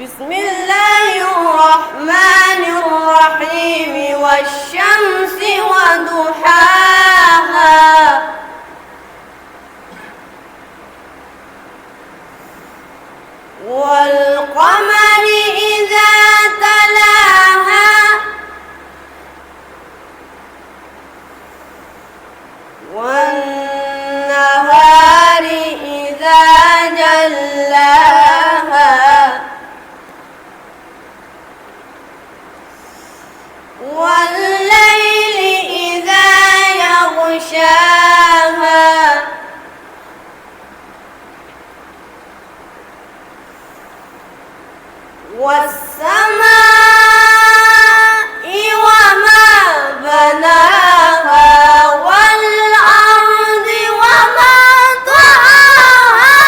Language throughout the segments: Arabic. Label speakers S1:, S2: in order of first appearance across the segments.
S1: بسم الله الرحمن الرحيم والشمس وضحاها والقمر إذا تلاها والنهار إذا جلاها والليل إذا يغشاها والسماء وما بناها والأرض وما طحاها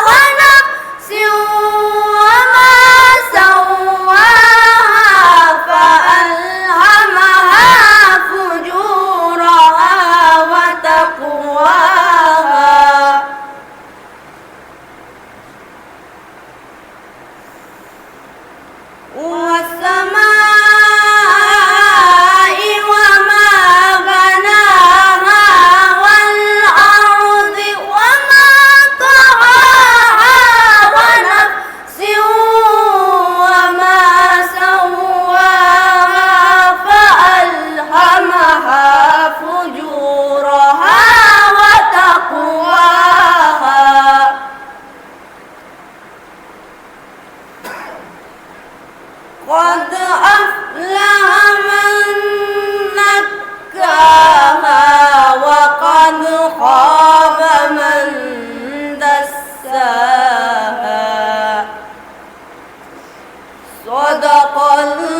S1: ونفس وما سواها فألهمها فجورها وتقواها والسماء وما بناها والأرض وما طحاها ونفس وما سواها فألهمها فجورها وتقواها قد أفلح من زكاها وقد خاب من دساها صدق الله